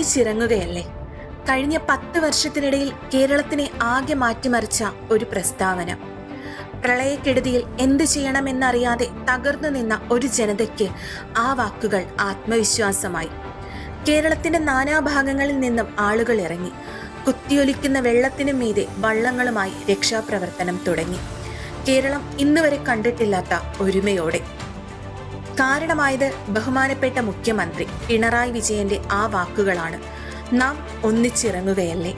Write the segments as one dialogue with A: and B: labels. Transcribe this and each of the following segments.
A: ഒന്നിച്ചിറങ്ങുകയല്ലേ. കഴിഞ്ഞ 10 വർഷത്തിനിടയിൽ കേരളത്തിനെ ആകെ മാറ്റിമറിച്ച ഒരു പ്രസ്താവന. പ്രളയക്കെടുതിയിൽ എന്ത് ചെയ്യണമെന്നറിയാതെ തകർന്നു നിന്ന ഒരു ജനതയ്ക്ക് ആ വാക്കുകൾ ആത്മവിശ്വാസമായി. കേരളത്തിന്റെ നാനാഭാഗങ്ങളിൽ നിന്നും ആളുകൾ ഇറങ്ങി. കുത്തിയൊലിക്കുന്ന വെള്ളത്തിനു മീതെ വള്ളങ്ങളുമായി രക്ഷാപ്രവർത്തനം തുടങ്ങി. കേരളം ഇന്നുവരെ കണ്ടിട്ടില്ലാത്ത ഒരുമയോടെ. കാരണമായത് ബഹുമാനപ്പെട്ട മുഖ്യമന്ത്രി പിണറായി വിജയന്റെ ആ വാക്കുകളാണ്. നാം ഒന്നിച്ചിറങ്ങുകയല്ലേ.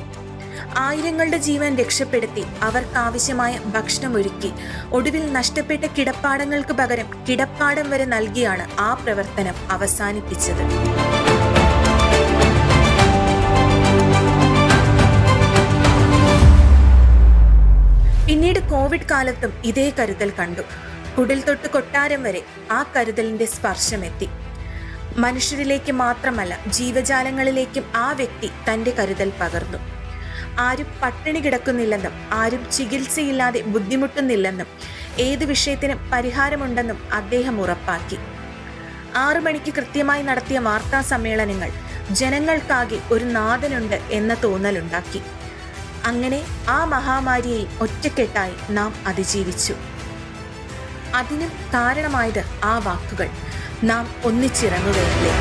A: ആയിരങ്ങളുടെ ജീവൻ രക്ഷപ്പെടുത്തി അവർക്കാവശ്യമായ ഭക്ഷണം ഒരുക്കി ഒടുവിൽ നഷ്ടപ്പെട്ട കിടപ്പാടങ്ങൾക്ക് പകരം കിടപ്പാടം വരെ നൽകിയാണ് ആ പ്രവർത്തനം അവസാനിപ്പിച്ചത്. പിന്നീട് കോവിഡ് കാലത്തും ഇതേ കരുതൽ കണ്ടു. കുടിൽ തൊട്ട് കൊട്ടാരം വരെ ആ കരുതലിന്റെ സ്പർശമെത്തി. മനുഷ്യരിലേക്ക് മാത്രമല്ല, ജീവജാലങ്ങളിലേക്കും ആ വ്യക്തി തന്റെ കരുതൽ പകർന്നു. ആരും പട്ടിണി കിടക്കുന്നില്ലെന്നും ആരും ചികിത്സയില്ലാതെ ബുദ്ധിമുട്ടുന്നില്ലെന്നും ഏത് വിഷയത്തിനും പരിഹാരമുണ്ടെന്നും അദ്ദേഹം ഉറപ്പാക്കി. 6 മണിക്ക് കൃത്യമായി നടത്തിയ വാർത്താ സമ്മേളനങ്ങൾ ജനങ്ങൾക്കാകെ ഒരു നാഥനുണ്ട് എന്ന തോന്നലുണ്ടാക്കി. അങ്ങനെ ആ മഹാമാരിയെ ഒറ്റക്കെട്ടായി നാം അതിജീവിച്ചു. അതിനും കാരണമായത് ആ വാക്കുകൾ. നാം ഒന്നിച്ചിറങ്ങുകയല്ലേ.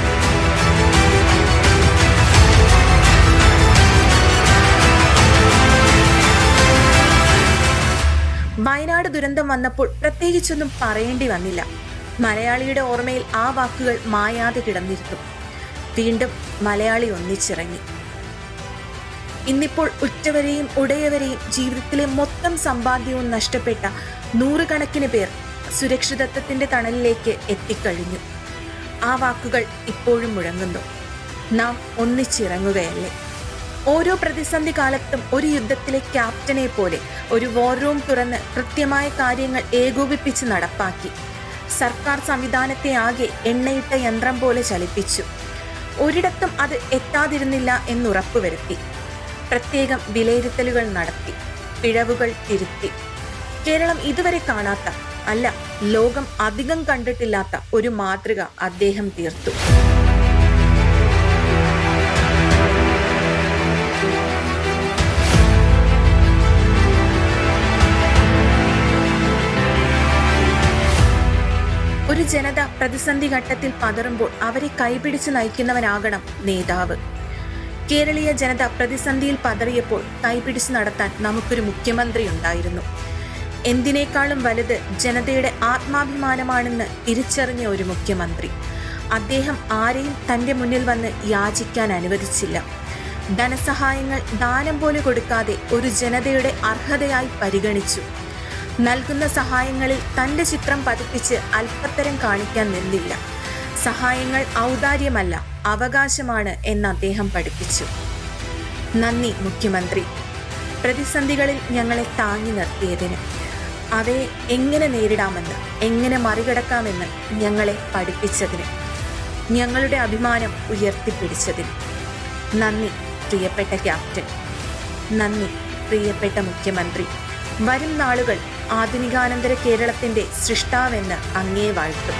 A: വയനാട് ദുരന്തം വന്നപ്പോൾ പ്രത്യേകിച്ചൊന്നും പറയേണ്ടി വന്നില്ല. മലയാളിയുടെ ഓർമ്മയിൽ ആ വാക്കുകൾ മായാതെ കിടന്നിരുന്നു. വീണ്ടും മലയാളി ഒന്നിച്ചിറങ്ങി. ഇന്നിപ്പോൾ ഉറ്റവരെയും ഉടയവരെയും ജീവിതത്തിലെ മൊത്തം സമ്പാദ്യവും നഷ്ടപ്പെട്ട 100 കണക്കിന് പേർ സുരക്ഷിതത്വത്തിന്റെ തണലിലേക്ക് എത്തിക്കഴിഞ്ഞു. ആ വാക്കുകൾ ഇപ്പോഴും മുഴങ്ങുന്നു. നാം ഒന്നിച്ചിറങ്ങുകയല്ലേ. ഓരോ പ്രതിസന്ധി കാലത്തും ഒരു യുദ്ധത്തിലെ ക്യാപ്റ്റനെ പോലെ ഒരു വാർ റൂം തുറന്ന് കൃത്യമായ കാര്യങ്ങൾ ഏകോപിപ്പിച്ച് നടപ്പാക്കി. സർക്കാർ സംവിധാനത്തെ ആകെ എണ്ണയിട്ട യന്ത്രം പോലെ ചലിപ്പിച്ചു. ഒരിടത്തും അത് എത്താതിരുന്നില്ല എന്നുറപ്പുവരുത്തി. പ്രത്യേകം വിലയിരുത്തലുകൾ നടത്തി. പിഴവുകൾ തിരുത്തി. കേരളം ഇതുവരെ കാണാത്ത, അല്ല, ലോകം അധികം കണ്ടിട്ടില്ലാത്ത ഒരു മാതൃക അദ്ദേഹം തീർത്തു. ഒരു ജനത പ്രതിസന്ധി ഘട്ടത്തിൽ പതറുമ്പോൾ അവരെ കൈപിടിച്ച് നയിക്കുന്നവനാകണം നേതാവ്. കേരളീയ ജനത പ്രതിസന്ധിയിൽ പതറിയപ്പോൾ കൈപിടിച്ച് നടത്താൻ നമുക്കൊരു മുഖ്യമന്ത്രി ഉണ്ടായിരുന്നു. എന്തിനേക്കാളും വലുത് ജനതയുടെ ആത്മാഭിമാനമാണെന്ന് തിരിച്ചറിഞ്ഞ ഒരു മുഖ്യമന്ത്രി. അദ്ദേഹം ആരെയും തൻ്റെ മുന്നിൽ വന്ന് യാചിക്കാൻ അനുവദിച്ചില്ല. ധനസഹായങ്ങൾ ദാനം പോലെ കൊടുക്കാതെ ഒരു ജനതയുടെ അർഹതയായി പരിഗണിച്ചു. നൽകുന്ന സഹായങ്ങളിൽ തൻ്റെ ചിത്രം പതിപ്പിച്ച് അല്പത്തരം കാണിക്കാൻ നിന്നില്ല. സഹായങ്ങൾ ഔദാര്യമല്ല, അവകാശമാണ് എന്ന് അദ്ദേഹം പഠിപ്പിച്ചു. നന്ദി മുഖ്യമന്ത്രി, പ്രതിസന്ധികളിൽ ഞങ്ങളെ താങ്ങി നിർത്തിയതിന്, അവയെ എങ്ങനെ നേരിടാമെന്ന്, എങ്ങനെ മറികടക്കാമെന്ന് ഞങ്ങളെ പഠിപ്പിച്ചതിന്, ഞങ്ങളുടെ അഭിമാനം ഉയർത്തിപ്പിടിച്ചതിന്. നന്ദി പ്രിയപ്പെട്ട ക്യാപ്റ്റൻ. നന്ദി പ്രിയപ്പെട്ട മുഖ്യമന്ത്രി. വരും നാളുകൾ ആധുനികാനന്തര കേരളത്തിന്റെ സൃഷ്ടാവെന്ന് അങ്ങേ വാഴ്ത്തും.